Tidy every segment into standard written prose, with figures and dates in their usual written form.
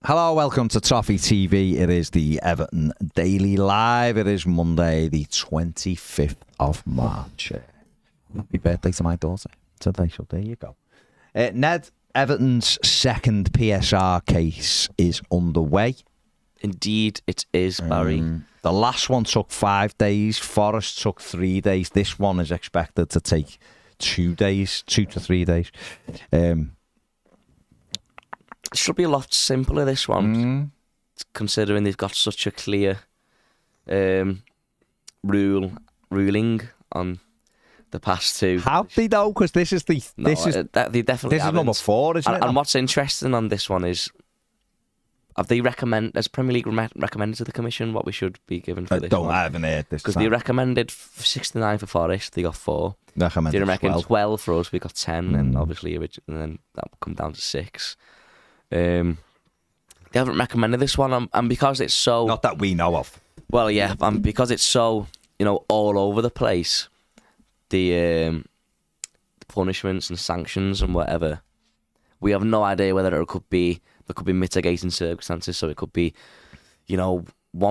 Hello, welcome to Toffee TV. It is the Everton Daily Live. It is Monday, the 25th of March. Happy birthday to my daughter today, so there you go. Ned, Everton's second PSR case is underway. Indeed, it is, Barry. The last one took 5 days. Forest took 3 days. This one is expected to take 2 days, 2 to 3 days. It should be a lot simpler, this one, considering they've got such a clear ruling on the past two. Have they though? Because they definitely this is number 4, isn't it? And what's interesting on this one is, has Premier League recommended to the Commission what we should be given for this one? I haven't heard this. Because they recommended 69 for Forest, they got 4. Recommended they recommended 12 for us, we got 10, and obviously, and then that would come down to 6. They haven't recommended this one, and because it's so... Not that we know of. Well, yeah, and because it's so, all over the place, the punishments and sanctions and whatever, we have no idea whether there could be mitigating circumstances. So it could be, 1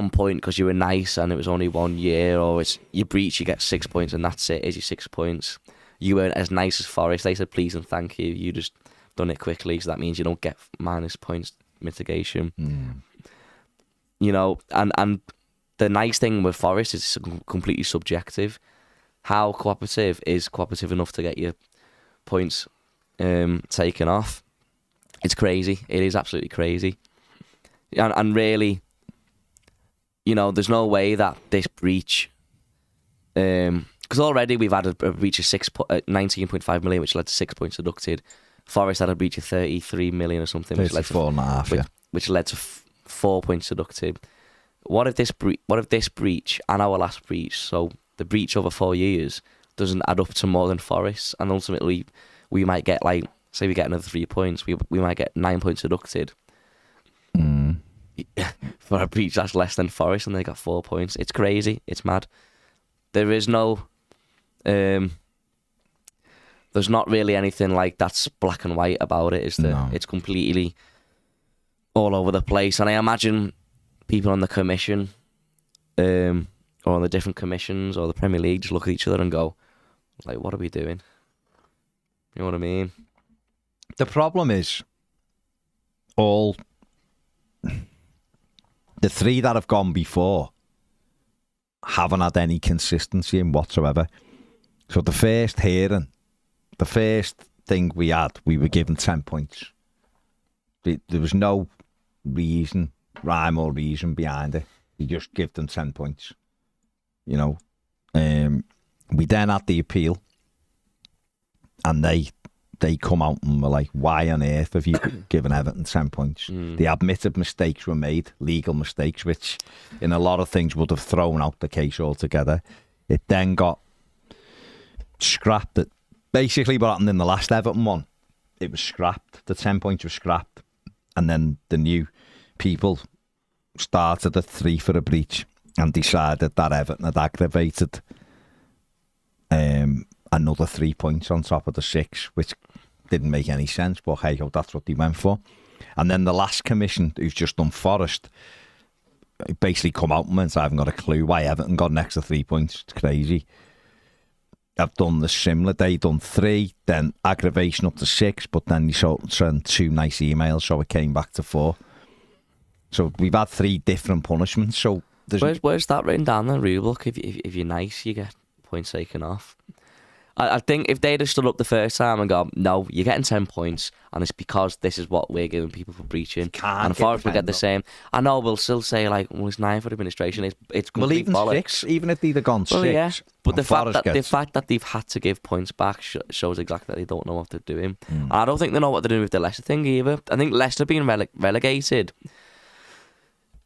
point because you were nice and it was only 1 year, or it's you breach, you get 6 points and that's it, is your 6 points. You weren't as nice as Forest. They said please and thank you. You just done it quickly, so that means you don't get minus points mitigation. And the nice thing with Forest is it's completely subjective. How cooperative is cooperative enough to get your points taken off? It's crazy. It is absolutely crazy. And really, there's no way that this breach, because already we've had a breach of 19.5 million, which led to 6 points deducted. Forest had a breach of 33 million or something, which led to 4.5, which led to 4 points deducted. What if this breach and our last breach, so the breach over 4 years, doesn't add up to more than Forest, and ultimately we might get, say we get another 3 points, we might get 9 points deducted for a breach that's less than Forest, and they got 4 points. It's crazy. It's mad. There is no... There's not really anything like that's black and white about it, is there? No. It's completely all over the place. And I imagine people on the Commission, or on the different commissions, or the Premier League, just look at each other and go, what are we doing? You know what I mean? The problem is, all the 3 that have gone before haven't had any consistency in whatsoever. So the first hearing, the first thing we had, we were given 10 points. There was no rhyme or reason behind it. We just give them 10 points. We then had the appeal, and they come out and were like, why on earth have you given Everton 10 points? They admitted mistakes were made, legal mistakes, which in a lot of things would have thrown out the case altogether. It then got scrapped. Basically what happened in the last Everton one, it was scrapped. The 10 points were scrapped. And then the new people started at 3 for a breach and decided that Everton had aggravated another 3 points on top of the 6, which didn't make any sense, but hey, that's what they went for. And then the last commission, who's just done Forest, basically come out and went, I haven't got a clue why Everton got an extra 3 points. It's crazy. I've done the similar. They done 3, then aggravation up to 6, but then you sent 2 nice emails, so it came back to 4. So we've had 3 different punishments. So where's that written down in the rule book? If you're nice, you get points taken off. I think if they'd have stood up the first time and gone, no, you're getting 10 points, and it's because this is what we're giving people for breaching, and Forest will get the same. I know we'll still say it's 9 for administration. It's complete even bollocks. 6, even if they'd have gone 6. Yeah. But the fact that they've had to give points back shows exactly that they don't know what they're doing. And I don't think they know what they're doing with the Leicester thing either. I think Leicester being relegated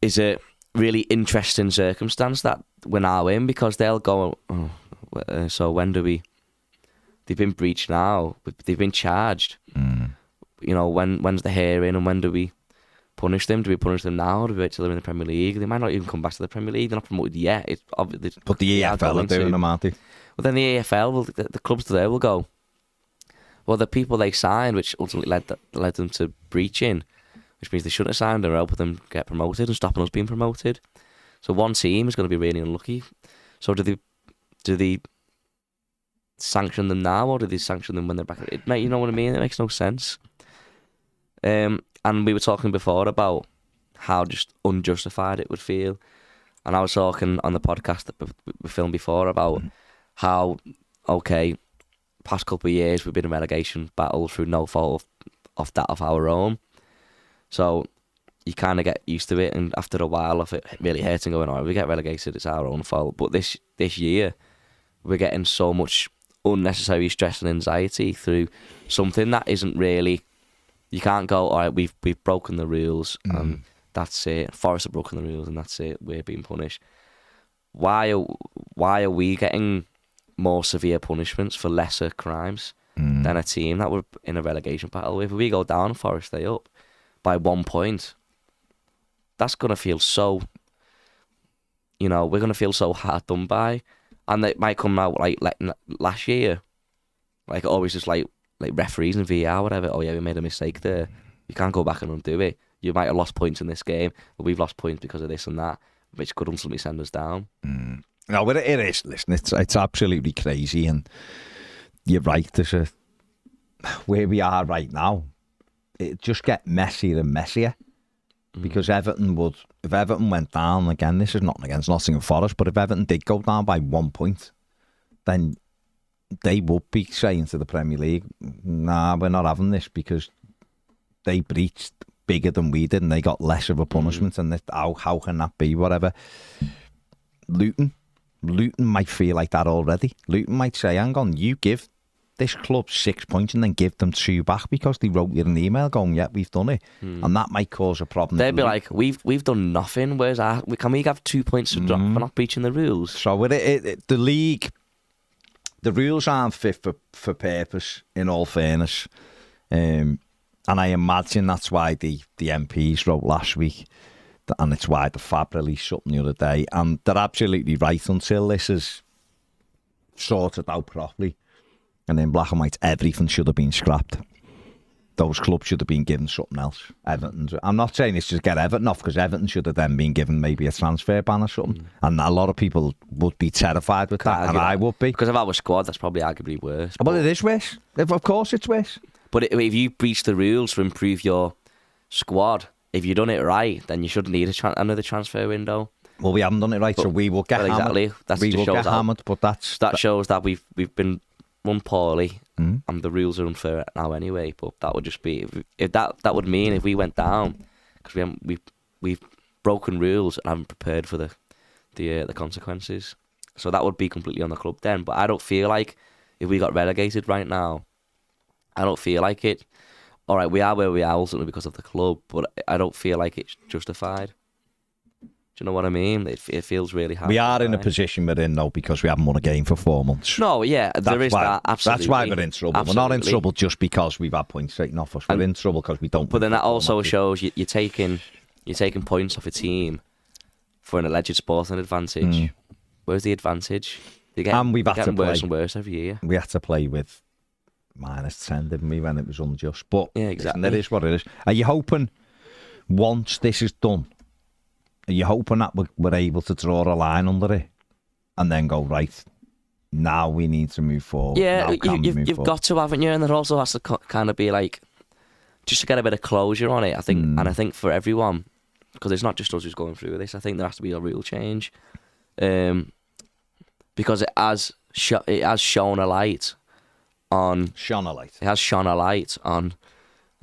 is a really interesting circumstance that we're now in, because they'll go, so when do we... They've been breached now. They've been charged. When's the hearing, and when do we punish them? Do we punish them now? Do we wait till they're in the Premier League? They might not even come back to the Premier League. They're not promoted yet. But the EFL are doing them, aren't they? Well, then the EFL, the clubs there will go, well, the people they signed, which ultimately led them to breaching, which means they shouldn't have signed or helping them get promoted and stopping us being promoted. So one team is going to be really unlucky. So do they sanction them now, or do they sanction them when they're back? You know what I mean? It makes no sense. And we were talking before about how just unjustified it would feel. And I was talking on the podcast that we filmed before about how, okay, past couple of years we've been in relegation battle through no fault of our own. So you kind of get used to it, and after a while of it really hurting, going, we get relegated, it's our own fault. But this year, we're getting so much unnecessary stress and anxiety through something that isn't really. You can't go, all right, we've broken the rules, and that's it. Forest have broken the rules, and that's it. We're being punished. Why are we getting more severe punishments for lesser crimes than a team that we're in a relegation battle with? If we go down, Forest stay up by 1 point, that's going to feel so, we're going to feel so hard done by. And it might come out like last year, like always just like referees and VAR, whatever. Oh yeah, we made a mistake there. You can't go back and undo it. You might have lost points in this game, but we've lost points because of this and that, which could ultimately send us down. No, but it is. Listen, it's absolutely crazy, and you're right. There's where we are right now. It just get messier and messier because if Everton went down again, this is nothing against Nottingham Forest, but if Everton did go down by 1 point, then they would be saying to the Premier League, nah, we're not having this because they breached bigger than we did and they got less of a punishment. And how can that be? Whatever. Luton might feel like that already. Luton might say, hang on, you give this club 6 points and then give them 2 back because they wrote you an email going, yeah, we've done it. And that might cause a problem. They'd be like, we've done nothing. Can we have 2 points to drop for not breaching the rules? So with the league, the rules aren't fit for purpose, in all fairness. And I imagine that's why the MPs wrote last week, and it's why the FAB released something the other day. And they're absolutely right. Until this is sorted out properly, and in black and white, everything should have been scrapped. Those clubs should have been given something else. I'm not saying it's just get Everton off, because Everton should have then been given maybe a transfer ban or something. And a lot of people would be terrified with that, and I would be. Because of our squad, that's probably arguably worse. Well, it is worse. Of course it's worse. But if you breach the rules to improve your squad, if you've done it right, then you shouldn't need another transfer window. Well, we haven't done it right, so we will get hammered. Exactly. We will get hammered, but that shows that we've been run poorly, and the rules are unfair now anyway. But that would just be if that would mean if we went down, because we've broken rules and haven't prepared for the consequences. So that would be completely on the club then. But I don't feel like if we got relegated right now, I don't feel like it. All right, we are where we are ultimately because of the club, but I don't feel like it's justified. Do you know what I mean? It feels really hard. We are in a position we're in, though, because we haven't won a game for 4 months. No, yeah, there is that, absolutely. That's why we're in trouble. Absolutely. We're not in trouble just because we've had points taken off us. We're in trouble because we don't. But then that also shows you're taking points off a team for an alleged sporting advantage. Where's the advantage? And we've had to play worse and worse every year. We had to play with -10, didn't we, when it was unjust? But yeah, exactly. That is what it is. Are you hoping once this is done, are you hoping that we're able to draw a line under it and then go, right, now we need to move forward? Yeah, you've got to, haven't you? And there also has to kind of be like, just to get a bit of closure on it, I think. And I think for everyone, because it's not just us who's going through this, I think there has to be a real change. Because it has shone a light on... It has shone a light on...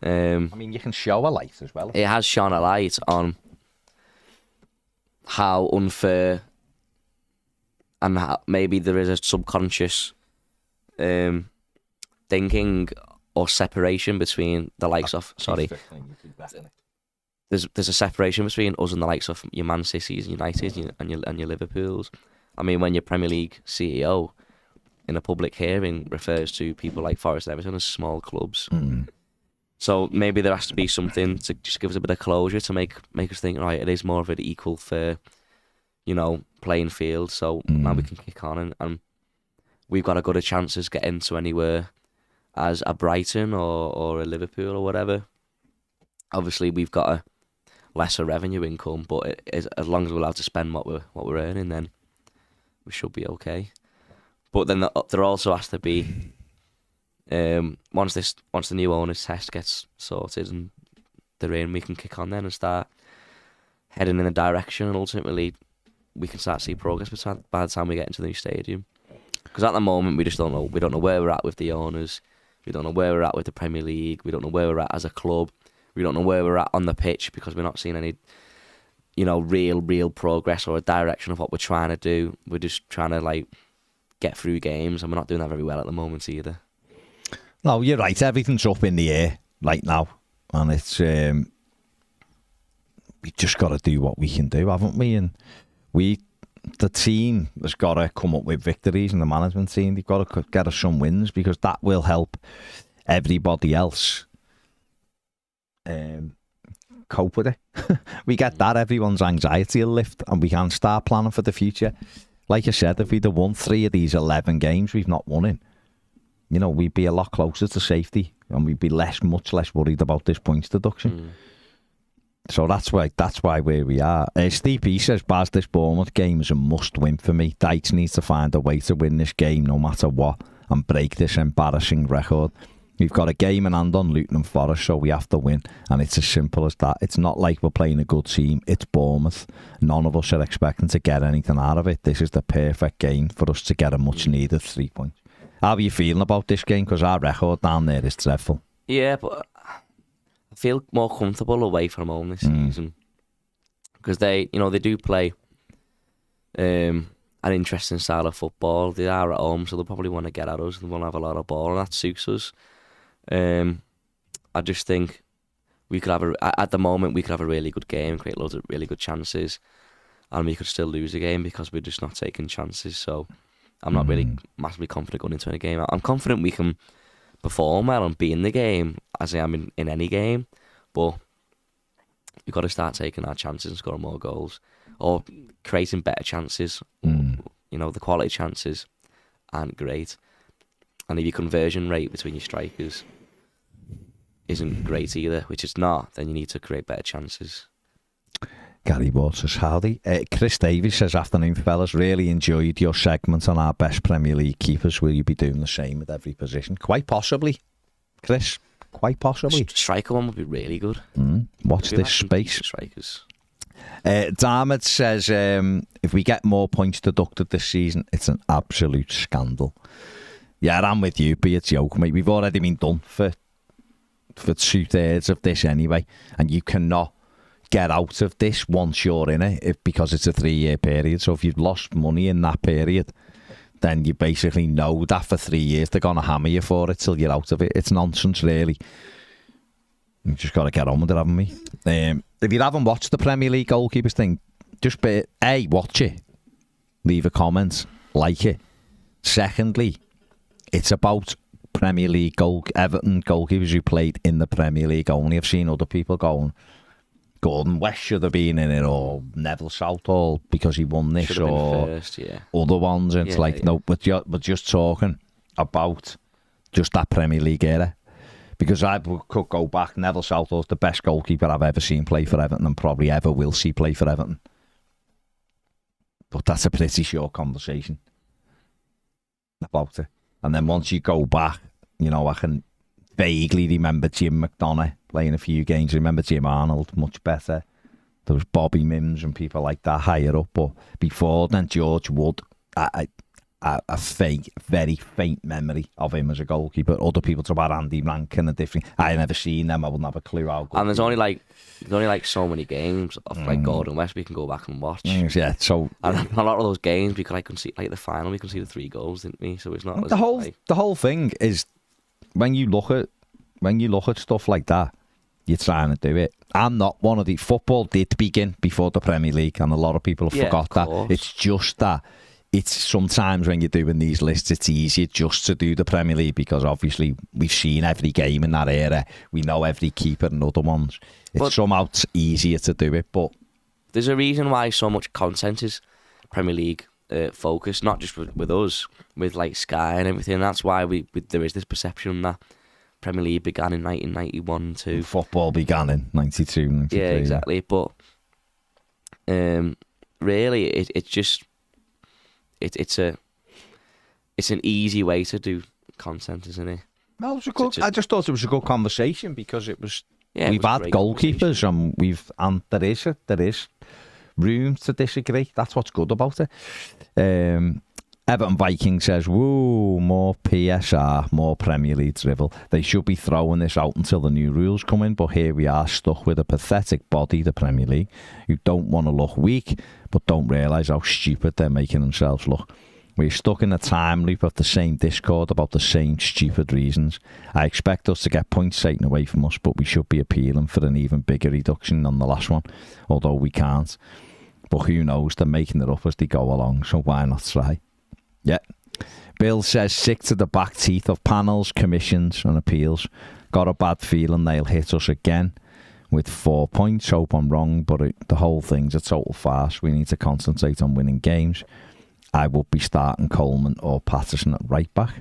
I mean, you can show a light as well. It has shone a light on how unfair and how maybe there is a subconscious thinking or separation between the likes of... Sorry. There's a separation between us and the likes of your Man Cities, United and your Liverpools. I mean, when your Premier League CEO in a public hearing refers to people like Forest and Everton as small clubs. So maybe there has to be something to just give us a bit of closure to make us think, right, it is more of an equal, fair, playing field. So now we can kick on and we've got as good a chance as getting to anywhere as a Brighton or a Liverpool or whatever. obviously we've got a lesser revenue income, but as long as we're allowed to spend what we're earning, then we should be okay. But then there also has to be once the new owners test gets sorted and they're in, we can kick on then and start heading in a direction, and ultimately we can start to see progress by the time we get into the new stadium. Because at the moment we just don't know. We don't know where we're at with the owners. We don't know where we're at with the Premier League. We don't know where we're at as a club. We don't know where we're at on the pitch because we're not seeing any, real progress or a direction of what we're trying to do. We're just trying to get through games, and we're not doing that very well at the moment either. No, you're right. Everything's up in the air right now, and it's we just got to do what we can do, haven't we? And the team has got to come up with victories, and the management team, they've got to get us some wins, because that will help everybody else cope with it. We get that, everyone's anxiety will lift, and we can start planning for the future. Like I said, if we'd have won 3 of these 11 games we've not won in, we'd be a lot closer to safety, and we'd be much less worried about this points deduction. So that's why where we are. Steve P says, Baz, this Bournemouth game is a must-win for me. Dykes needs to find a way to win this game no matter what, and break this embarrassing record. We've got a game in hand on Luton and Forest, so we have to win, and it's as simple as that. It's not like we're playing a good team. It's Bournemouth. None of us are expecting to get anything out of it. This is the perfect game for us to get a much-needed 3 points. How are you feeling about this game? Because our record down there is dreadful. Yeah, but I feel more comfortable away from home this season, because they do play an interesting style of football. They are at home, so they'll probably want to get at us and want to have a lot of ball, and that suits us. I just think we could have at the moment we could have a really good game, create loads of really good chances, and we could still lose a game because we're just not taking chances. So I'm not really massively confident going into a game. I'm confident we can perform well and be in the game, as I am in any game, but we've got to start taking our chances and scoring more goals, or creating better chances. The quality chances aren't great, and if your conversion rate between your strikers isn't great either, which it's not, then you need to create better chances. Gary Waters, howdy. Chris Davies says, afternoon fellas, really enjoyed your segment on our best Premier League keepers. Will you be doing the same at every position? Quite possibly, Chris, quite possibly. Striker one would be really good. Watch this space. Strikers. Darmid says, if we get more points deducted this season, it's an absolute scandal. Yeah, I'm with you, be a joke, mate. We've already been done for 2/3 of this anyway, and you cannot get out of this once you're in it, because it's a 3-year period. So if you've lost money in that period, then you basically know that for 3 years they're going to hammer you for it till you're out of it. It's nonsense, really. You just got to get on with it, haven't we? If you haven't watched the Premier League goalkeepers thing, just watch it, leave a comment, like it. Secondly, it's about Premier League Everton goalkeepers who played in the Premier League only. I've seen other people going, Gordon West should have been in it, or Neville Southall because he won this, should have or been first, yeah. Other ones. And it's no, but we're just talking about just that Premier League era. Because I could go back, Neville Southall's the best goalkeeper I've ever seen play for Everton, and probably ever will see play for Everton. But that's a pretty short conversation about it. And then once you go back, I can vaguely remember Jim McDonough playing a few games. I remember Jim Arnold much better. There was Bobby Mims and people like that higher up. But before then, George Wood, a very faint memory of him as a goalkeeper. Other people talk about Andy Rankin and different. I never seen them. I wouldn't have a clue how good. And there's only so many games of Gordon West we can go back and watch. Yeah, so and a lot of those games we could concede, the final we conceded 3 goals, didn't we? So it's not the whole thing is when you look at stuff like that, you're trying to do it. I'm not one of the football did begin before the Premier League, and a lot of people have forgot that. It's just that. It's sometimes when you're doing these lists, it's easier just to do the Premier League because obviously we've seen every game in that era. We know every keeper and other ones. It's somehow easier to do it, but there's a reason why so much content is Premier League focused, not just with us, with Sky and everything. That's why there is this perception that Premier League began in 1991 too. Football began in 92, 93. Yeah, exactly. Yeah. But really, it's an easy way to do content, isn't it? Well, it was a good, I just thought it was a good conversation because it was. Yeah, we've had goalkeepers and there is room to disagree. That's what's good about it. Everton Viking says, woo, more PSR, more Premier League drivel. They should be throwing this out until the new rules come in, but here we are stuck with a pathetic body, the Premier League, who don't want to look weak, but don't realise how stupid they're making themselves look. We're stuck in a time loop of the same discord about the same stupid reasons. I expect us to get points taken away from us, but we should be appealing for an even bigger reduction than the last one, although we can't. But who knows, they're making it up as they go along, so why not try? Yeah. Bill says, sick to the back teeth of panels, commissions and appeals. Got a bad feeling they'll hit us again with 4 points. Hope I'm wrong, but the whole thing's a total farce. We need to concentrate on winning games. I would be starting Coleman or Patterson at right back.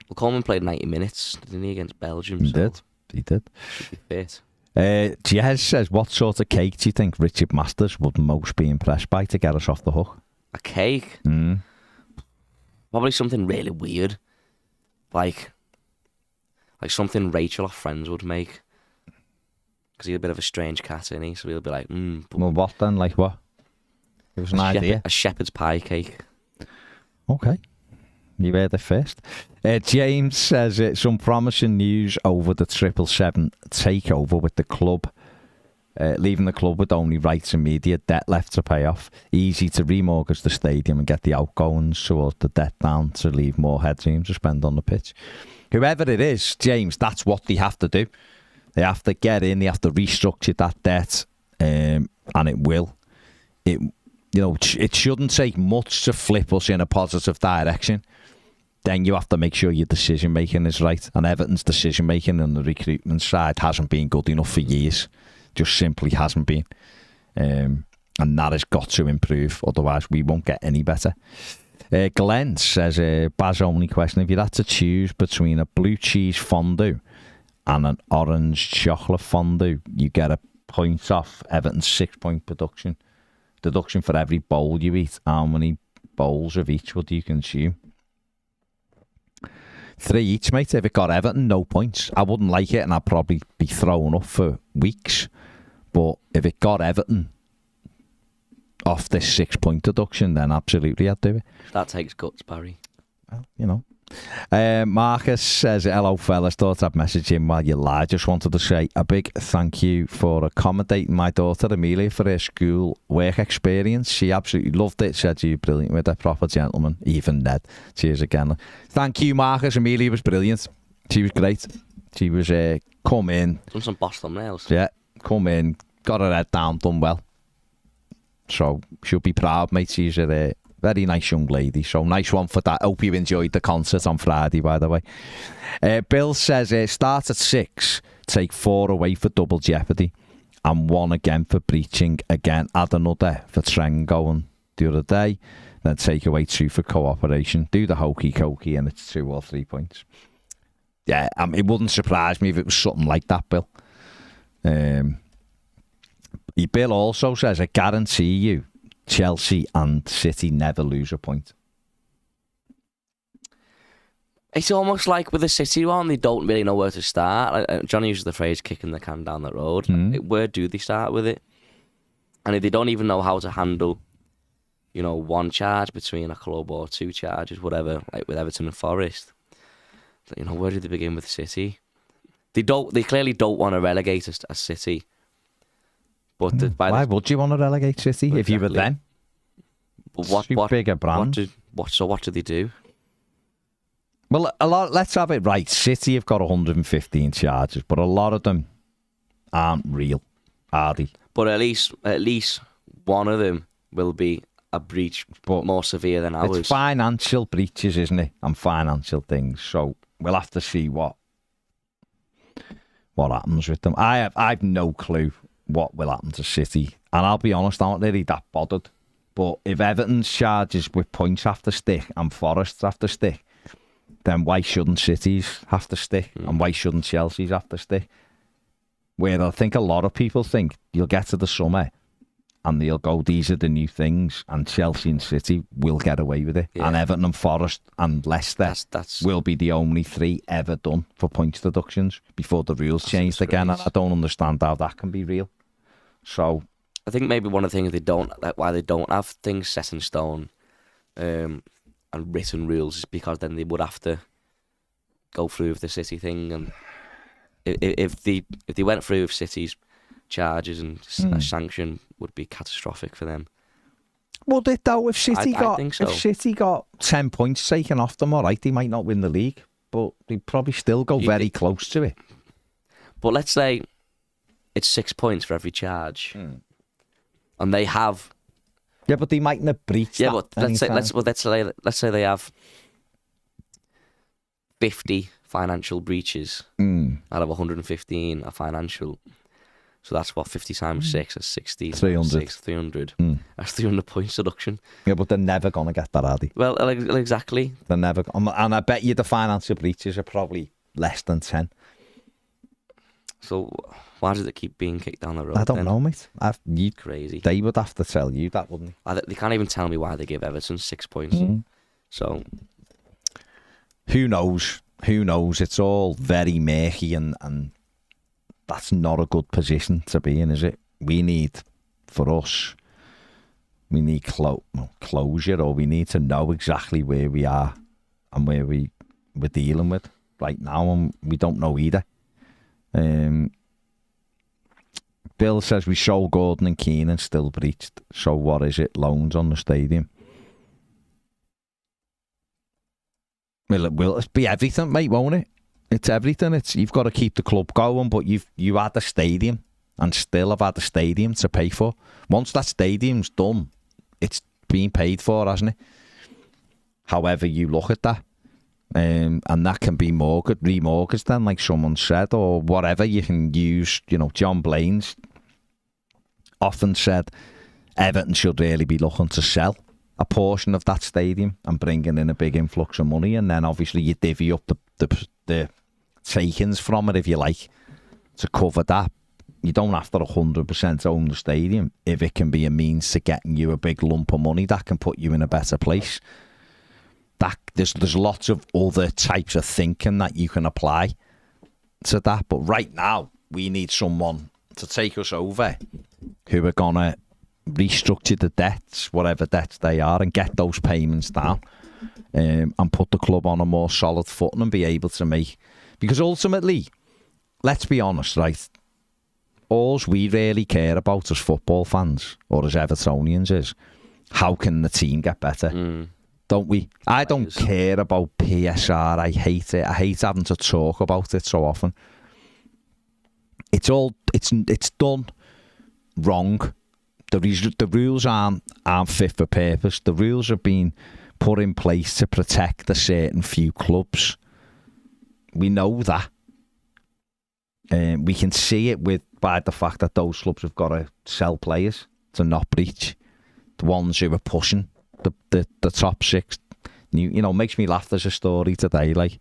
Well, Coleman played 90 minutes, didn't he, against Belgium? He did. Should be fit. Jez says, what sort of cake do you think Richard Masters would most be impressed by to get us off the hook? A cake? Probably something really weird. Like something Rachel or friends would make. Because he's a bit of a strange cat, isn't he? So he'll be like, Well, what then? Like what? It was an idea. A shepherd's pie cake. Okay. You heard it first. James says some promising news over the 777 takeover with the club. Leaving the club with only rights and media, debt left to pay off. Easy to remortgage the stadium and get the outgoings towards the debt down to leave more headroom to spend on the pitch. Whoever it is, James, that's what they have to do. They have to get in, they have to restructure that debt, and it will. It shouldn't take much to flip us in a positive direction. Then you have to make sure your decision making is right. And Everton's decision making on the recruitment side hasn't been good enough for years. Just simply hasn't been. And that has got to improve. Otherwise, we won't get any better. Glenn says, Baz, only question. If you had to choose between a blue cheese fondue and an orange chocolate fondue, you get a point off Everton's 6-point deduction for every bowl you eat. How many bowls of each would you consume? 3 each, mate. If it got Everton, no points. I wouldn't like it and I'd probably be thrown up for weeks. But if it got Everton off this 6-point deduction, then absolutely I'd do it. That takes guts, Barry. Well, Marcus says, hello fellas, thought I'd message him while you lie. Just wanted to say a big thank you for accommodating my daughter Amelia for her school work experience. She absolutely loved it, said you were brilliant with a proper gentleman, even Ned. Cheers again. Thank you, Marcus. Amelia was brilliant. She was great. She was come in, done some boss thumbnails. Yeah, come in, got her head down, done well. So she'll be proud, mate. She's a very nice young lady. So nice one for that. Hope you enjoyed the concert on Friday, by the way. Bill says, start at 6, take 4 away for double jeopardy, and 1 again for breaching. Again, add another for Trent going the other day. Then take away 2 for cooperation. Do the hokey cokey, and it's 2 or 3 points. Yeah, it wouldn't surprise me if it was something like that, Bill. Bill also says, I guarantee you, Chelsea and City never lose a point. It's almost like with the City one, they don't really know where to start. Johnny uses the phrase kicking the can down the road. Where do they start with it? And if they don't even know how to handle, 1 charge between a club or 2 charges, whatever, like with Everton and Forest, where do they begin with City? They clearly don't want to relegate us as City. But why would you want to relegate City if you were them? But what bigger brand? What do they do? Well, let's have it right. City have got 115 charges, but a lot of them aren't real, are they? But at least one of them will be a breach, but more severe than ours. It's financial breaches, isn't it? And financial things. So we'll have to see what happens with them. I've no clue what will happen to City, and I'll be honest, I'm not really that bothered. But if Everton's charges with points have to stick and Forest's have to stick, then why shouldn't Cities have to stick? And why shouldn't Chelsea's have to stick? Where I think a lot of people think you'll get to the summer and they'll go, these are the new things, and Chelsea and City will get away with it. Yeah. And Everton and Forest and Leicester will be the only 3 ever done for points deductions before the rules changed again. And I don't understand how that can be real. So I think maybe one of the things why they don't have things set in stone and written rules is because then they would have to go through with the City thing, and if they went through with City's charges and a sanction would be catastrophic for them. Would it though? If City I think so. If City got 10 points taken off them, all right, they might not win the league, but they probably still go very close to it. But let's say it's 6 points for every charge, and they have. Yeah, but they mightn't have breached. Yeah, but let's say they have 50 financial breaches out of 115 are financial. So that's what 50 times 6 is 60. 300. 300. That's 300 points deduction. Yeah, but they're never going to get that, are they? Well, exactly. They're never. And I bet you the financial breaches are probably less than 10. So why does it keep being kicked down the road? I don't know, mate. Crazy. They would have to tell you that, wouldn't they? They can't even tell me why they give Everton 6 points. So who knows? Who knows? It's all very murky, and that's not a good position to be in, is it? We need closure, or we need to know exactly where we are and where we're dealing with right now, and we don't know either. Bill says we sold Gordon and Keane and still breached. So what is it? Loans on the stadium? Well, it will be everything, mate, won't it? It's everything. You've got to keep the club going, but you had the stadium and still have had the stadium to pay for. Once that stadium's done, it's been paid for, hasn't it? However you look at that. And that can be remortgaged then, like someone said, or whatever you can use. John Blaine's often said Everton should really be looking to sell a portion of that stadium and bringing in a big influx of money, and then obviously you divvy up the takings from it, if you like, to cover that. You don't have to 100% own the stadium if it can be a means to getting you a big lump of money that can put you in a better place. There's lots of other types of thinking that you can apply to that, but right now we need someone to take us over who are gonna restructure the debts, whatever debts they are, and get those payments down, and put the club on a more solid footing and be able to make. Because ultimately, let's be honest, right? All we really care about as football fans or as Evertonians is how can the team get better. Don't we? I don't care about PSR. I hate it. I hate having to talk about it so often. It's done wrong. The rules aren't fit for purpose. The rules have been put in place to protect a certain few clubs. We know that. We can see it by the fact that those clubs have got to sell players to not breach. The ones who are pushing the top 6. Makes me laugh. There's a story today, like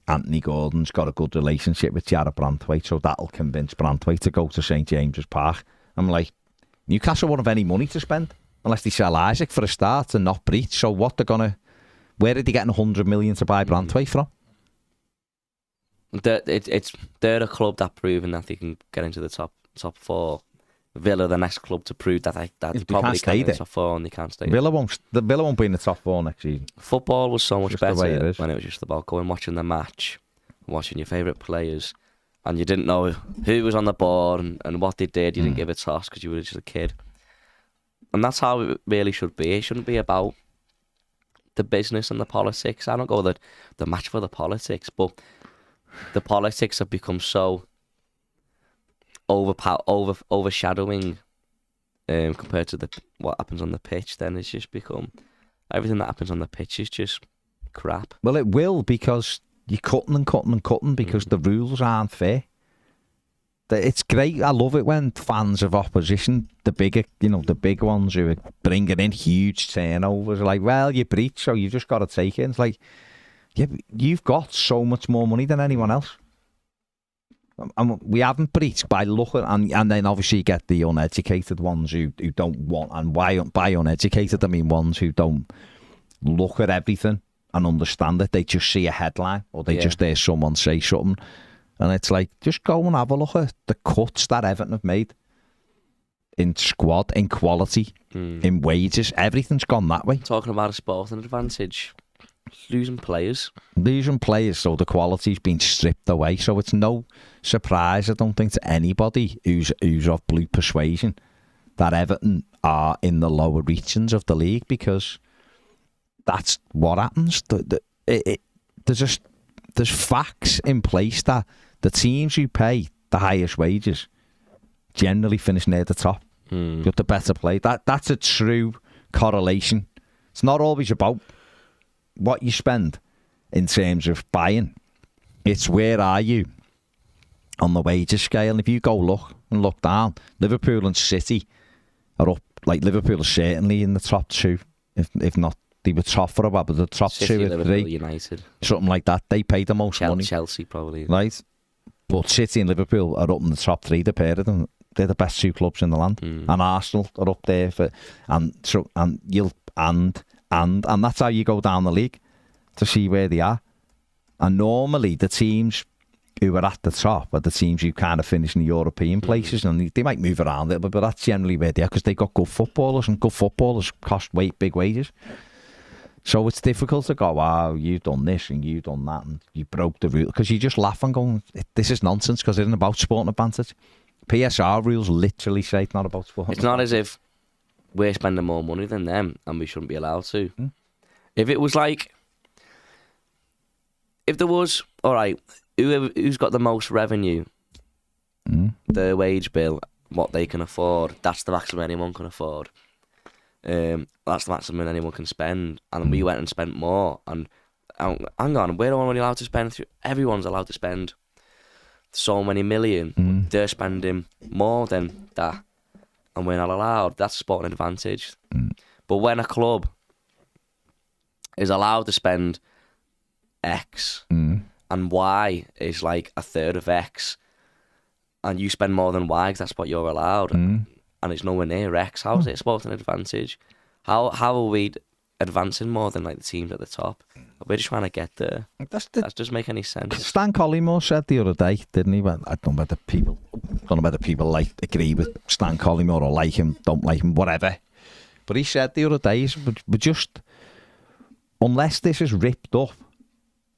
Anthony Gordon's got a good relationship with Jared Brantwaite, so that'll convince Brantwaite to go to St James's Park. I'm like, Newcastle won't have any money to spend unless they sell Isaac for a start and not breach. So where are they getting 100 million to buy Brantwaite from? They're a club that proven that they can get into the top 4. Villa, the next club to prove that they probably can't stay in the top 4, and they can't stay. Villa won't be in the top 4 next season. Football was so much better when it was just about going watching the match, watching your favourite players, and you didn't know who was on the board and what they did. You didn't give a toss because you were just a kid. And that's how it really should be. It shouldn't be about the business and the politics. I don't go the match for the politics, but the politics have become so overshadowing compared to what happens on the pitch. Then it's just become everything that happens on the pitch is just crap. Well, it will, because you're cutting because the rules aren't fair. It's great. I love it when fans of opposition, the big ones who are bringing in huge turnovers, are like, well, you breach, so you just got to take it. It's like, Yeah, you've got so much more money than anyone else. And we haven't breached by looking, and then obviously you get the uneducated ones who don't want, and by uneducated I mean ones who don't look at everything and understand it. They just see a headline or they just hear someone say something, and it's like, just go and have a look at the cuts that Everton have made in squad, in quality, in wages. Everything's gone that way. Talking about a sporting advantage, losing players, so the quality's been stripped away. So it's no surprise, I don't think, to anybody who's of blue persuasion that Everton are in the lower reaches of the league, because that's what happens. There's facts in place that the teams who pay the highest wages generally finish near the top. Got the better play. That's a true correlation. It's not always about what you spend in terms of buying. It's where are you on the wages scale. And if you go look down, Liverpool and City are up. Like, Liverpool are certainly in the top two, if not, they were top for a while, but the top City, 2 or Liverpool, 3, United, something like that. They pay the most money. Chelsea probably, right? But City and Liverpool are up in the top 3. The pair of them, they're the best 2 clubs in the land. And Arsenal are up there and that's how you go down the league to see where they are. And normally the teams who are at the top are the teams who kind of finish in the European places, and they might move around a little bit, but that's generally where they are, because they've got good footballers, and good footballers cost big wages. So it's difficult to go, wow, you've done this and you've done that and you broke the rule, because you just laugh and go, this is nonsense, because it isn't about sporting advantage. PSR rules literally say it's not about sporting It's not as if we're spending more money than them and we shouldn't be allowed to. If it was like, if there was, all right, who's got the most revenue, their wage bill, what they can afford, that's the maximum anyone can afford. That's the maximum anyone can spend. And we went and spent more. And hang on, we're only allowed to spend, everyone's allowed to spend so many million. They're spending more than that, and we're not allowed. That's a sporting advantage. But when a club is allowed to spend X and Y is like a third of X, and you spend more than Y because that's what you're allowed, and it's nowhere near X, how is it a sporting advantage? How are we advancing more than like the teams at the top? We're just trying to get there. That doesn't make any sense. Stan Collymore said the other day, didn't he? I don't know whether people like agree with Stan Collymore or like him, don't like him, whatever. But he said the other day, we're just, unless this is ripped up,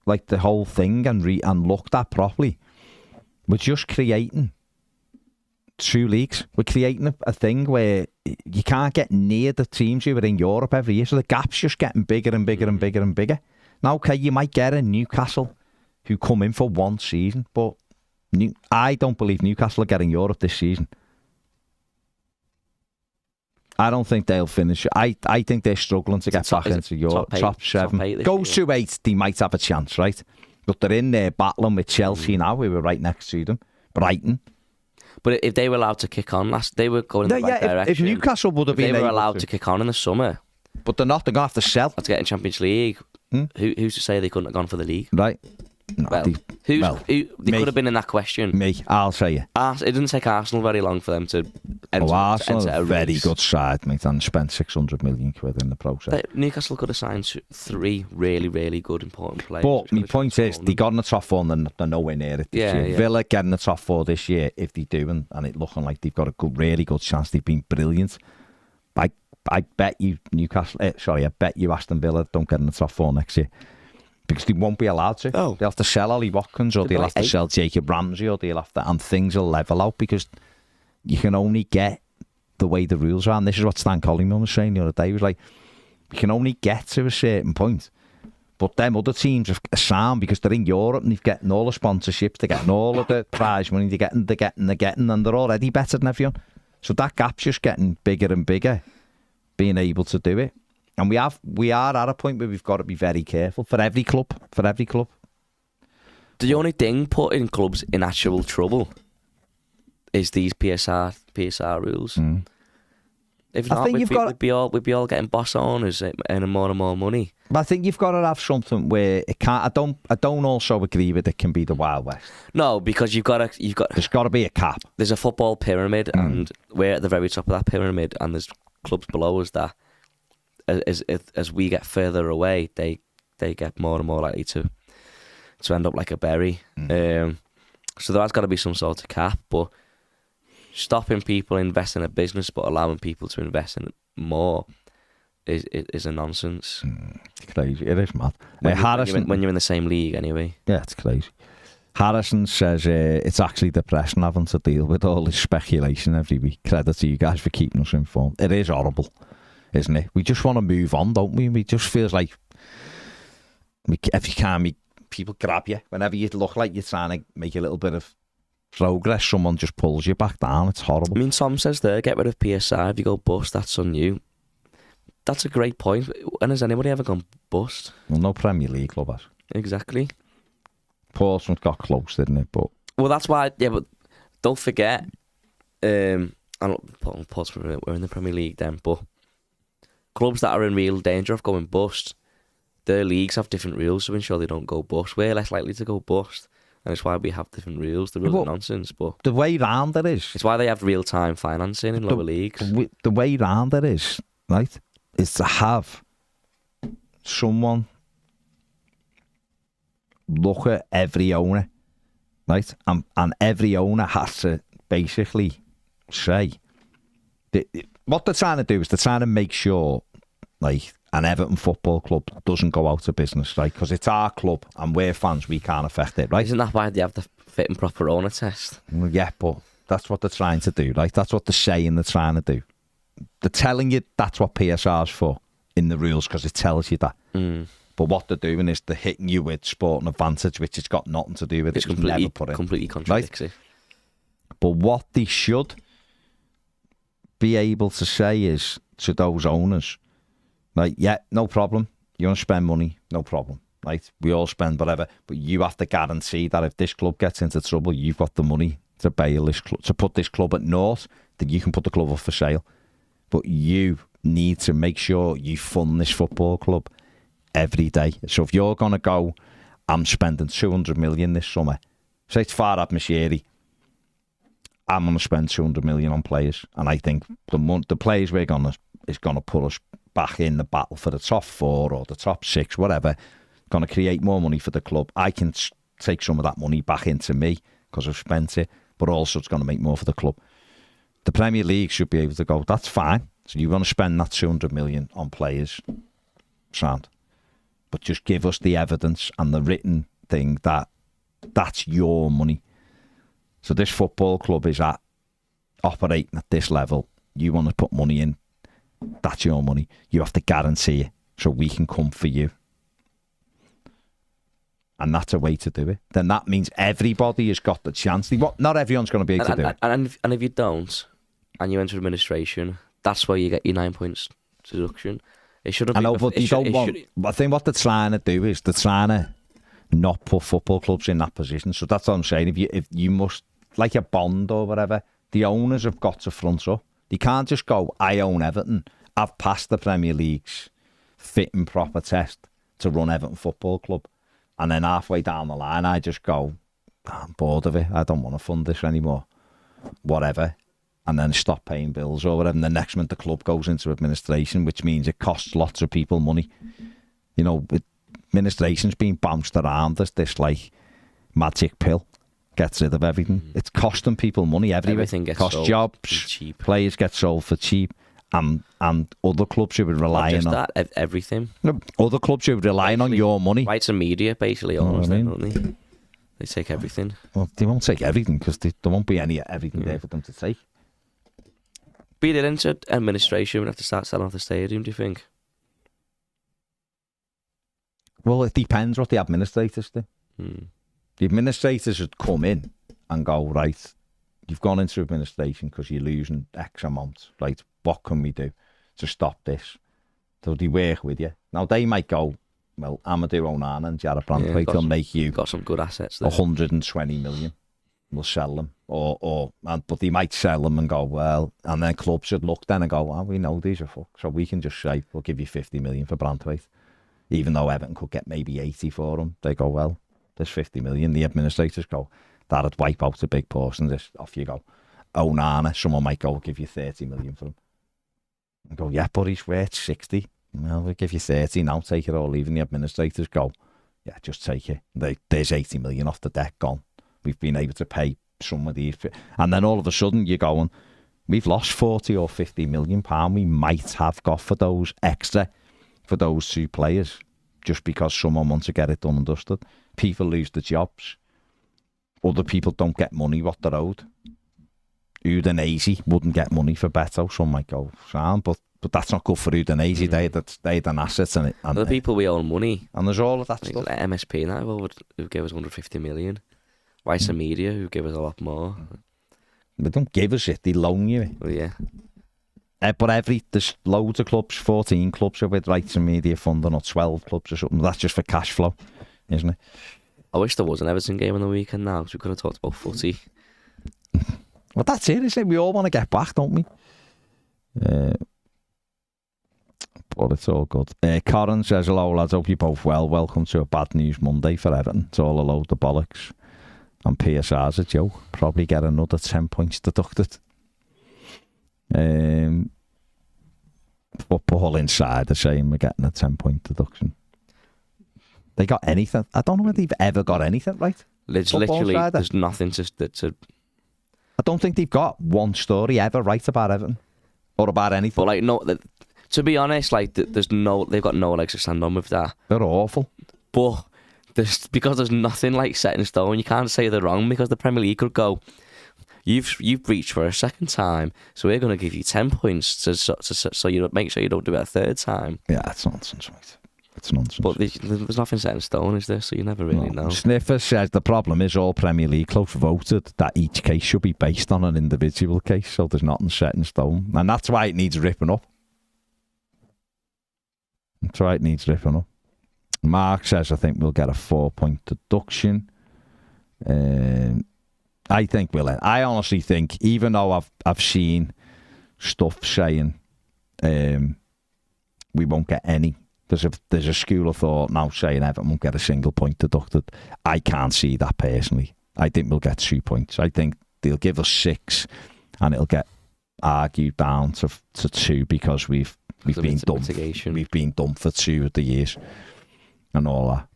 like the whole thing, and looked at properly, we're just creating 2 leagues. We're creating a thing where you can't get near the teams who are in Europe every year, so the gap's just getting bigger and bigger and bigger and bigger. Now, okay, you might get a Newcastle who come in for 1 season, but I don't believe Newcastle are getting Europe this season. I don't think they'll finish. I think they're struggling to get back into Europe. Top 7. Goes to 8, they might have a chance, right? But they're in there battling with Chelsea now. We were right next to them. Brighton. But if they were allowed to kick on they were going in the right direction. If Newcastle would have been they were allowed to kick on in the summer. But they're not. They're going to have to sell. To get in Champions League. Who's to say they couldn't have gone for the league? Right. No, well, they could have been in that question. Me, I'll say you. It didn't take Arsenal very long for them to enter. Arsenal are a very good side, mate, and spent 600 million quid in the process. Newcastle could have signed 3 really, really good, important players. But my point is, they got in the top 4 and they're nowhere near it this year. Villa getting the top 4 this year, if they do, and it looking like they've got a really good chance. They've been brilliant. I bet you I bet you Aston Villa don't get in the top 4 next year. Because they won't be allowed to. They'll have to sell Ollie Watkins, or they'll have to sell Jacob Ramsey, or they'll have to, and things will level out, because you can only get the way the rules are. And this is what Stan Collymore was saying the other day. He was like, you can only get to a certain point. But them other teams are sound because they're in Europe and they're getting all the sponsorships, they're getting all of the prize money, they're getting, and they're already better than everyone. So that gap's just getting bigger and bigger, being able to do it. And we are at a point where we've got to be very careful for every club. The only thing putting clubs in actual trouble is these PSR rules. If not, we'd be all getting boss owners earning more and more money. But I think you've got to have something where it can't. I don't also agree with it can be the Wild West. No, because there's got to be a cap. There's a football pyramid, and we're at the very top of that pyramid, and there's clubs below us that, as we get further away, they get more and more likely to end up like a berry. So there has got to be some sort of cap, but stopping people investing in a business but allowing people to invest in it more is a nonsense. It's crazy. It is mad. When you're in the same league anyway. Yeah, it's crazy. Harrison says it's actually depressing having to deal with all this speculation every week. Credit to you guys for keeping us informed. It is horrible, isn't it? We just want to move on, don't we? It just feels like if you can, people grab you. Whenever you look like you're trying to make a little bit of progress, someone just pulls you back down. It's horrible. I mean, Tom says there, get rid of PSR. If you go bust, that's on you. That's a great point. When has anybody ever gone bust? Well, no Premier League club has. Exactly. Portsmouth got close, didn't it? But well, that's why. Yeah, but don't forget. Portsmouth were in the Premier League then, but clubs that are in real danger of going bust, their leagues have different rules to ensure they don't go bust. We're less likely to go bust. And it's why we have different rules. The rules are nonsense, but the way round it is. It's why they have real-time financing in lower leagues. The way round it is, right, is to have someone look at every owner, right, and every owner has to basically say what they're trying to do is they're trying to make sure, like, an Everton Football Club doesn't go out of business, right? Because it's our club and we're fans, we can't affect it, right? Isn't that why they have the fit and proper owner test? Well, yeah, but that's what they're trying to do, right? That's what they're saying they're trying to do. They're telling you that's what PSR's for in the rules because it tells you that. But what they're doing is they're hitting you with Sporting Advantage, which has got nothing to do with it. It's completely contradicts it. But what they should be able to say is to those owners, like, yeah, no problem. You want to spend money? No problem. Right? We all spend whatever. But you have to guarantee that if this club gets into trouble, you've got the money to bail this club, to put this club at naught, then you can put the club up for sale. But you need to make sure you fund this football club every day. So if you're going to go, I'm spending 200 million this summer. Say it's Farhad Moshiri. I'm going to spend 200 million on players. And I think the players we're going to is going to put us back in the battle for the top 4 or the top 6, whatever, going to create more money for the club. I can take some of that money back into me because I've spent it, but also it's going to make more for the club. The Premier League should be able to go, that's fine. So you want to spend that 200 million on players, sound. But just give us the evidence and the written thing that that's your money. So this football club is operating at this level. You want to put money in, that's your money. You have to guarantee it so we can come for you. And that's a way to do it. Then that means everybody has got the chance. Not everyone's going to be able to do it. And if you don't, and you enter administration, that's where you get your 9 points deduction. It should have been. I know, but you don't want. But I think what they're trying to do is they're trying to not put football clubs in that position. So that's what I'm saying. If you must, like a bond or whatever, the owners have got to front up. You can't just go, I own Everton. I've passed the Premier League's fit and proper test to run Everton Football Club. And then halfway down the line, I just go, I'm bored of it. I don't want to fund this anymore. Whatever. And then stop paying bills or whatever. And the next month, the club goes into administration, which means it costs lots of people money. You know, administration's being bounced around as this, like, magic pill. Gets rid of everything. It's costing people money everywhere. Everything gets cost sold jobs, for cheap. Players get sold for cheap, and other clubs who are relying on everything. Other clubs who are relying on your money. Rights and media basically owns them, don't they? They take everything. Well, they won't take everything because there won't be everything there for them to take. Beat it into administration. We have to start selling off the stadium. Do you think? Well, it depends what the administrators do. The administrators would come in and go, right, you've gone into administration because you're losing X amount, right? What can we do to stop this? So they work with you. Now, they might go, well, Amadou Onana and Jarrod Branthwaite will make you got some good assets there. 120 million. will sell them, but they might sell them and go, well, and then clubs should look then and go, well, we know these are fucked, so we can just say, we'll give you 50 million for Branthwaite, even though Everton could get maybe 80 for them. They go, well, there's 50 million. The administrators go, that'd wipe out a big portion of this. Off you go. Onana, someone might go, give you 30 million for him. And go, yeah, but he's worth 60. Well, we'll give you 30 now, take it or leave. And the administrators go, yeah, just take it. There's 80 million off the deck gone. We've been able to pay some of these. And then all of a sudden you're going, we've lost 40 or 50 million pound we might have got for those extra, for those two players, just because someone wants to get it done and dusted. People lose their jobs. Other people don't get money what they're owed. Udinese wouldn't get money for Beto. Some might go, but that's not good for Udinese. They had an asset in it. And the people we owe money. And there's all of that stuff. Like MSP now, who gave us 150 million. Vice Media, who gave us a lot more. They don't give us it, they loan you it. Well, yeah. But there's loads of clubs, 14 clubs are with Rights and Media funding, or 12 clubs or something. That's just for cash flow, isn't it? I wish there was an Everton game on the weekend now, because we could have talked about footy. Well, that's it, isn't it? We all want to get back, don't we? But it's all good. Corin says, hello lads, hope you're both well. Welcome to a bad news Monday for Everton. It's all a load of bollocks. And PSR's a joke. Probably get another 10 points deducted. Football Insider saying we're getting a 10-point deduction. They got anything? I don't know whether they've ever got anything right. Literally, there's nothing to... I don't think they've got one story ever right about Everton. Or about anything. But like, no... To be honest, like, they've got no legs to stand on with that. They're awful. But... because there's nothing like set in stone, you can't say they're wrong, because the Premier League could go, you've breached for a second time, so we're going to give you 10 points so you make sure you don't do it a third time. Yeah, it's nonsense, right? It's nonsense. But there's nothing set in stone, is there? So you never really know. Sniffer says the problem is all Premier League clubs voted that each case should be based on an individual case, so there's nothing set in stone, and that's why it needs ripping up. That's why it needs ripping up. Mark says, I think we'll get a 4-point deduction. I think we'll. I honestly think, even though I've seen stuff saying we won't get any. There's a school of thought now saying Everton won't get a single point deducted. I can't see that personally. I think we'll get 2 points. I think they'll give us 6, and it'll get argued down to 2 because we've been done. We've been done for 2 of the years. And all that.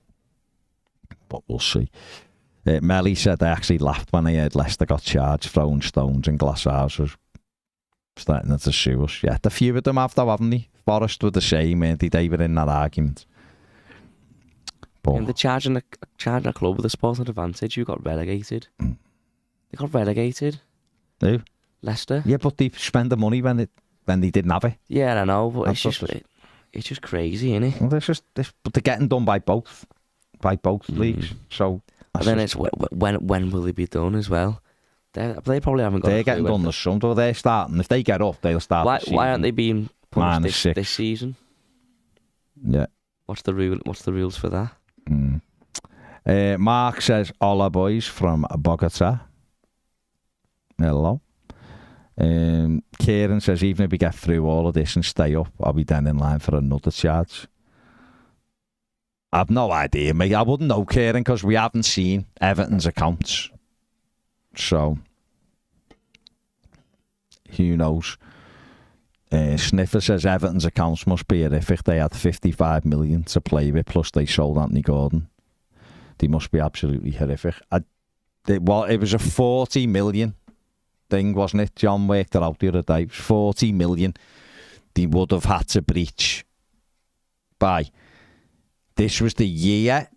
But we'll see. Melly said they actually laughed when they heard Leicester got charged, throwing stones and glass houses. Starting to sue us. Yeah, the few of them have though, haven't they? Forest were the same, they were in that argument. But they're charging a club with a sporting advantage who got relegated. They got relegated. Who? Leicester. Yeah, but they spent the money when they didn't have it. Yeah, I know, but it's just crazy, isn't it? Well, but they're getting done by both leagues. So, and then it's when will they be done as well? They probably haven't got. They're getting done this summer. So they're starting. If they get up, they'll start. Why aren't they being punished this season? Yeah. What's the rules for that? Mark says, "Hola boys from Bogota." Hello. Kieran says, even if we get through all of this and stay up, are we then in line for another charge? I've no idea, mate. I wouldn't know, Kieran, because we haven't seen Everton's accounts. So, who knows? Sniffer says Everton's accounts must be horrific. They had 55 million to play with, plus they sold Anthony Gordon. They must be absolutely horrific. It was a 40 million thing, wasn't it? John worked it out the other day. It was 40 million they would have had to breach by. This was the year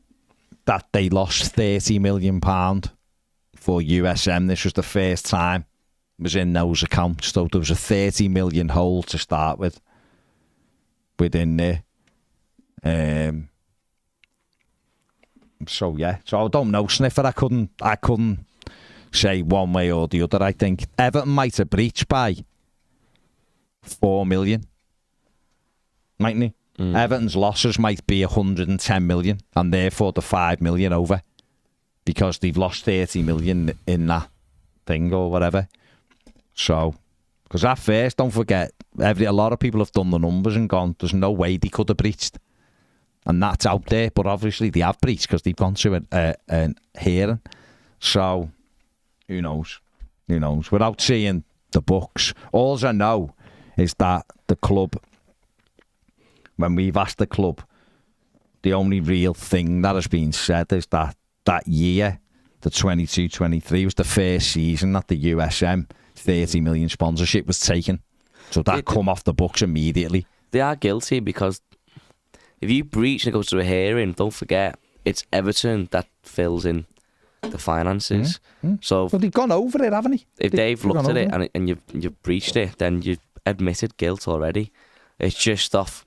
that they lost £30 million for USM. This was the first time it was in those accounts. So there was a 30 million hole to start with within there. So yeah. So I don't know, Sniffer. I couldn't say one way or the other. I think Everton might have breached by 4 million, mightn't he? Everton's losses might be 110 million, and therefore the 5 million over because they've lost 30 million in that thing or whatever. So, because at first, don't forget, a lot of people have done the numbers and gone, there's no way they could have breached. And that's out there, but obviously they have breached because they've gone through a hearing. So, who knows? Who knows? Without seeing the books, all I know is that the club, when we've asked the club, the only real thing that has been said is that year, the 22-23, was the first season that the USM 30 million sponsorship was taken. So that come off the books immediately. They are guilty because if you breach and it goes to a hearing, don't forget, it's Everton that fills in the finances. So well, they've gone over it, haven't they? If they've looked at it and you've breached it, then you've admitted guilt already. It's just stuff.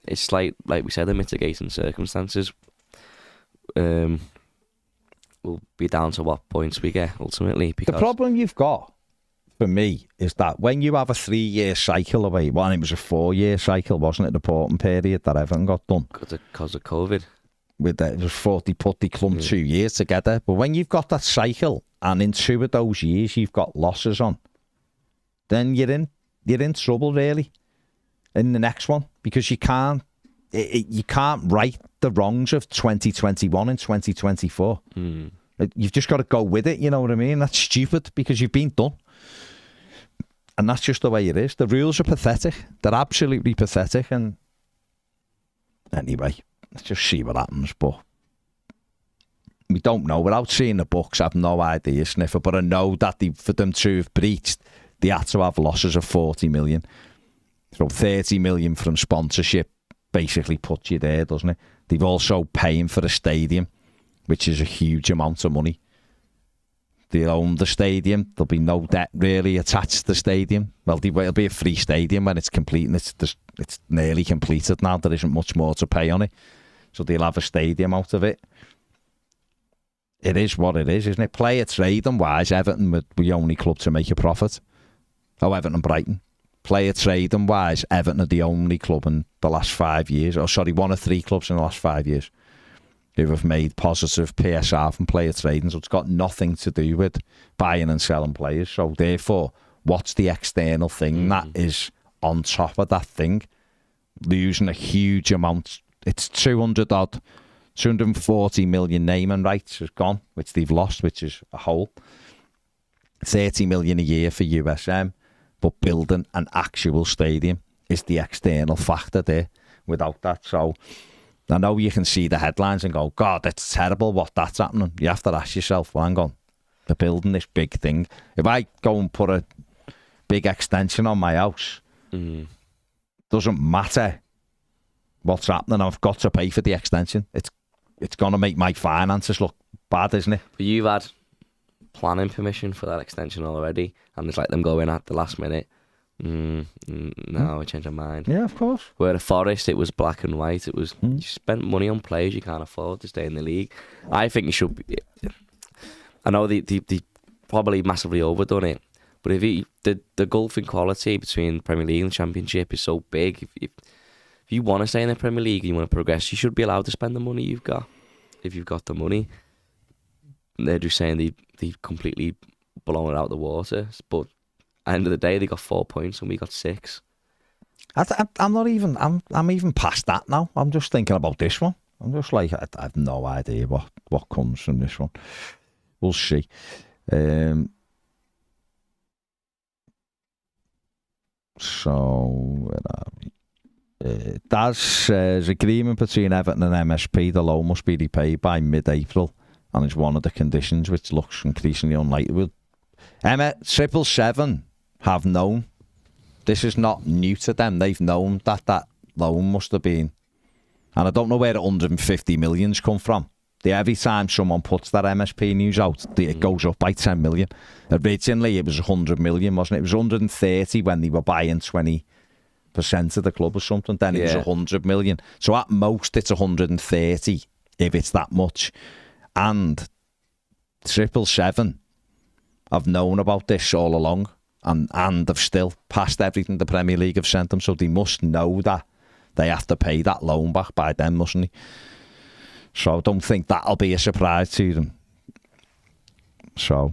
It's like we said, the mitigating circumstances will be down to what points we get ultimately. Because the problem you've got, for me, is that when you have a 3-year cycle away, well, it was a 4-year cycle, wasn't it, the reporting period that Everton got done? Because of COVID. It was 40 putty clumped 2 years together. But when you've got that cycle, and in 2 of those years you've got losses on, then you're in trouble, really, in the next one, because you can't right the wrongs of 2021 and 2024. You've just got to go with it, you know what I mean? That's stupid because you've been done. And that's just the way it is. The rules are pathetic. They're absolutely pathetic. And anyway, let's just see what happens. But we don't know. Without seeing the books, I have no idea, Sniffer. But I know that for them to have breached, they had to have losses of 40 million. So 30 million from sponsorship basically puts you there, doesn't it? They've also paying for a stadium, which is a huge amount of money. They own the stadium. There'll be no debt really attached to the stadium. Well, it'll be a free stadium when it's complete, and it's nearly completed now. There isn't much more to pay on it. So they'll have a stadium out of it. It is what it is, isn't it? Player trading wise, Everton were the only club to make a profit. Oh, Everton and Brighton. Player trading wise, Everton are the only club in the last 5 years. Oh, sorry, 1 of 3 clubs in the last 5 years who have made positive PSR from player trading. So it's got nothing to do with buying and selling players. So therefore, what's the external thing that is on top of that thing? Losing a huge amount. It's 240 million naming rights has gone, which they've lost, which is a whole. 30 million a year for USM. But building an actual stadium is the external factor there. Without that, so I know you can see the headlines and go, God, that's terrible that's happening. You have to ask yourself, well, hang on, they're building this big thing. If I go and put a big extension on my house, doesn't matter what's happening, I've got to pay for the extension. It's going to make my finances look bad, isn't it? But you've had planning permission for that extension already, and it's like them going at the last minute. No, I changed my mind. Yeah, of course. Where at Forest, it was black and white. It was you spent money on players you can't afford to stay in the league. I think you should be. I know they probably massively overdone it, but if the gulf in quality between Premier League and Championship is so big, if you want to stay in the Premier League and you want to progress, you should be allowed to spend the money you've got. If you've got the money, they're just saying they completely blown it out the water, but. At the end of the day, they got 4 points and we got 6. I'm even past that now. I'm just thinking about this one. I'm just like, I have no idea what comes from this one. We'll see. So, Daz says, agreement between Everton and MSP, the loan must be repaid by mid-April, and it's one of the conditions which looks increasingly unlikely. Emma, 777 have known. This is not new to them. They've known that loan must have been. And I don't know where the 150 million's come from. Every time someone puts that MSP news out, it goes up by 10 million. Originally, it was 100 million, wasn't it? It was 130 when they were buying 20% of the club or something. Then it was 100 million. So at most, it's 130 if it's that much. And 777 have known about this all along. And have still passed everything the Premier League have sent them, so they must know that they have to pay that loan back by then, mustn't they? So I don't think that'll be a surprise to them. So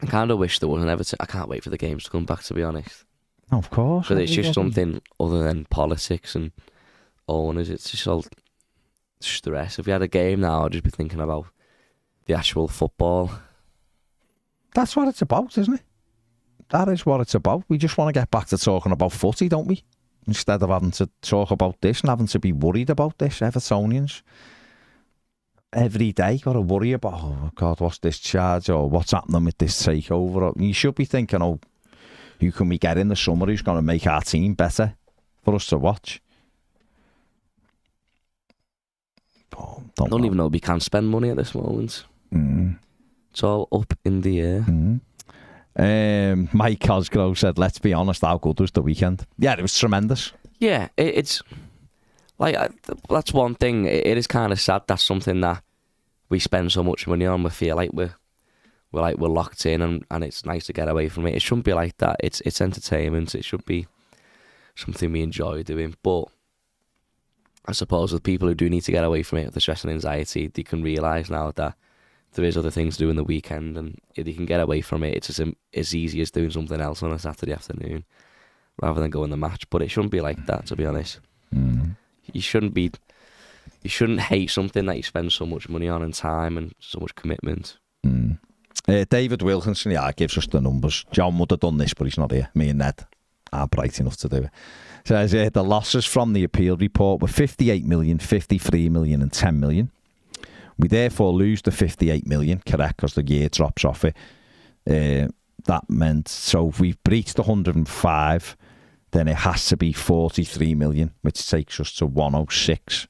I kind of wish there was an Everton. I can't wait for the games to come back, to be honest. of course. Because it's just something other than politics and owners. It's just all stress. If we had a game now, I'd just be thinking about the actual football. That's what it's about, isn't it? That is what it's about. We just want to get back to talking about footy, don't we? Instead of having to talk about this and having to be worried about this, Evertonians. Every day got to worry about, oh God, what's this charge, or what's happening with this takeover. You should be thinking, oh, who can we get in the summer who's going to make our team better for us to watch? Oh, don't even know if we can spend money at this moment. It's all up in the air. Mike Cosgrove said, let's be honest, how good was the weekend? Yeah, it was tremendous. Yeah, it's like that's one thing. It is kind of sad. That's something that we spend so much money on. We feel like we're locked in, and it's nice to get away from it. It shouldn't be like that. It's entertainment. It should be something we enjoy doing. But I suppose with people who do need to get away from it, with the stress and anxiety, they can realise now that there is other things to do in the weekend, and if they can get away from it, it's as easy as doing something else on a Saturday afternoon rather than going to the match. But it shouldn't be like that, to be honest. You shouldn't hate something that you spend so much money on and time and so much commitment. David Wilkinson, gives us the numbers. John would have done this, but he's not here. Me and Ned are bright enough to do it. Says the losses from the appeal report were 58 million, 53 million and 10 million. We therefore lose the 58 million, correct, because the year drops off it. That meant, so if we've breached 105, then it has to be 43 million, which takes us to 106.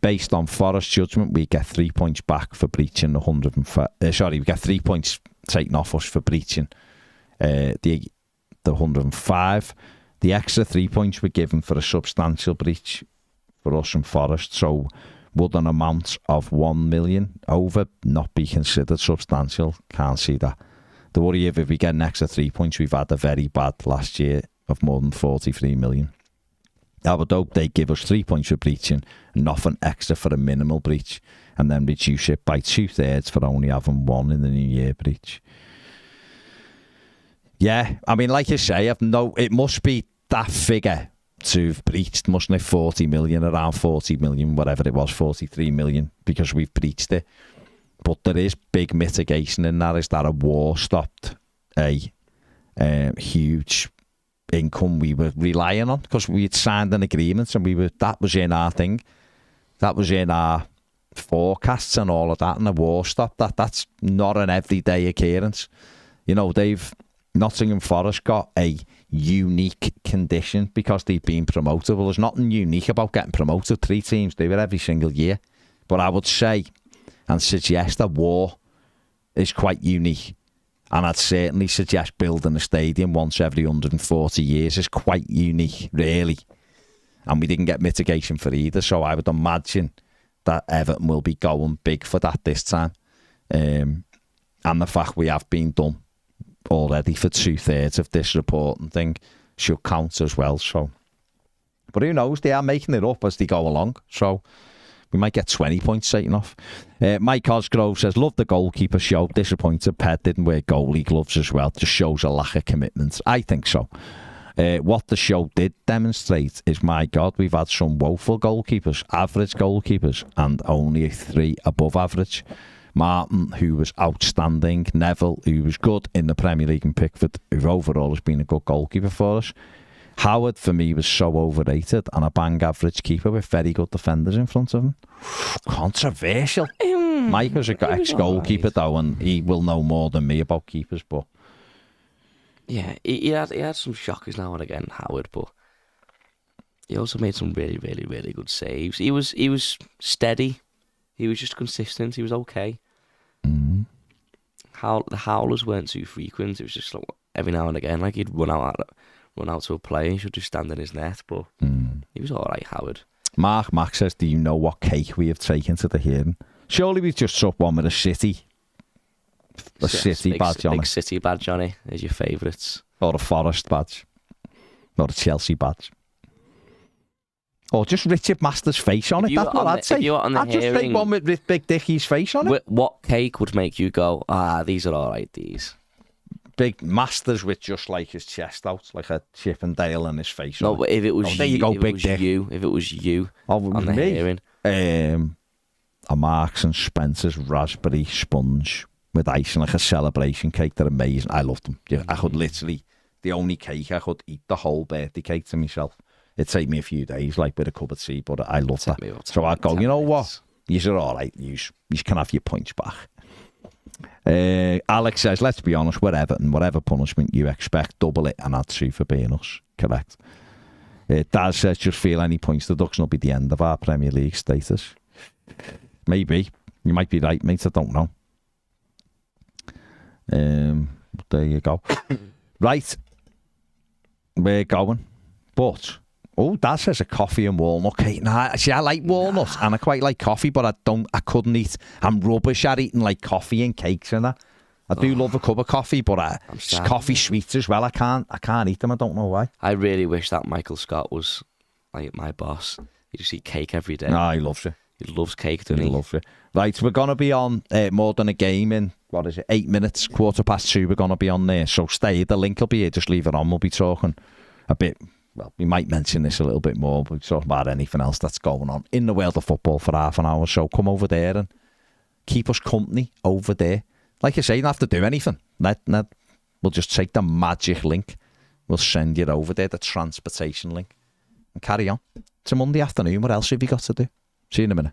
Based on Forest judgment, we get 3 points back for breaching 105. We get 3 points taken off us for breaching the 105. The extra 3 points were given for a substantial breach for us and Forest. So would an amount of 1 million over not be considered substantial? Can't see that. The worry if we get an extra 3 points, we've had a very bad last year of more than 43 million. I would hope they give us 3 points for breaching, nothing extra for a minimal breach, and then reduce it by 2/3 for only having one in the New Year breach. Yeah, I mean, like you say, it must be that figure to have breached, mustn't it? 40 million, around 40 million, whatever it was, 43 million, because we've breached it. But there is big mitigation in that, is that a war stopped a huge income we were relying on, because we had signed an agreement and that was in our thing. That was in our forecasts and all of that, and the war stopped. That's not an everyday occurrence. You know, Nottingham Forest got a unique condition because they've been promoted. Well, there's nothing unique about getting promoted. 3 teams do it every single year. But I would say and suggest that war is quite unique. And I'd certainly suggest building a stadium once every 140 years is quite unique, really. And we didn't get mitigation for either. So I would imagine that Everton will be going big for that this time. And the fact we have been done already for 2/3 of this reporting thing should count as well. So, but who knows? They are making it up as they go along. So we might get 20 points taken off. Mike Cosgrove says, love the goalkeeper show. Disappointed Pet didn't wear goalie gloves as well. Just shows a lack of commitment. I think so. What the show did demonstrate is, my God, we've had some woeful goalkeepers, average goalkeepers, and only 3 above average. Martin, who was outstanding. Neville, who was good in the Premier League, and Pickford, who overall has been a good goalkeeper for us. Howard, for me, was so overrated, and a bang average keeper with very good defenders in front of him. Controversial. Mike was an ex-goalkeeper, though, and he will know more than me about keepers, but... Yeah, he had some shockers now and again, Howard, but he also made some really, really, really good saves. He was steady. He was just consistent. He was okay. Mm-hmm. The howlers weren't too frequent. It was just like every now and again, like he'd run out to a play and should just stand in his net. But he was all right, Howard. Mark says, do you know what cake we have taken to the hearing? Surely we've just took one with a City. City badge on it. Big City badge on it is your favourites. Or a Forest badge. Or a Chelsea badge. Or just Richard Masters' face on it. That's what I'd say. I'd just take one with Big Dickie's face on it. What cake would make you go, these are all right, these? Big Masters with just like his chest out, like a Chippendale and his face on it. No, but if it was there you go, Big Dick. If it was you on the me? hearing. A Marks and Spencer's raspberry sponge with ice and like a celebration cake. They're amazing. I love them. I could literally, the only cake I could eat the whole birthday cake to myself. It'd take me a few days, like with a cup of tea, but I love that. So I'd go, you know what? These are all right. You can have your points back. Alex says, let's be honest, we're Everton. Whatever punishment you expect, double it and add 2 for being us. Correct. Daz says, just feel any points deduction will be the end of our Premier League status. Maybe. You might be right, mate. I don't know. There you go. Right. We're going. But... Oh, Dad says a coffee and walnut cake. Nah, see, I like walnuts and I quite like coffee, but I couldn't eat. I'm rubbish at eating like coffee and cakes and that. I do love a cup of coffee, but coffee sweets as well. I can't eat them. I don't know why. I really wish that Michael Scott was like my boss. He just eat cake every day. No, he loves it. He loves cake, doesn't he? He loves it. Right, we're going to be on More Than a Game in, 8 minutes, 2:15. We're going to be on there. So stay. The link will be here. Just leave it on. We'll be talking a bit. Well, we might mention this a little bit more, but we talk about anything else that's going on in the world of football for half an hour. So come over there and keep us company over there. Like I say, you don't have to do anything. We'll just take the magic link. We'll send you over there, the transportation link, and carry on. It's a Monday afternoon. What else have you got to do? See you in a minute.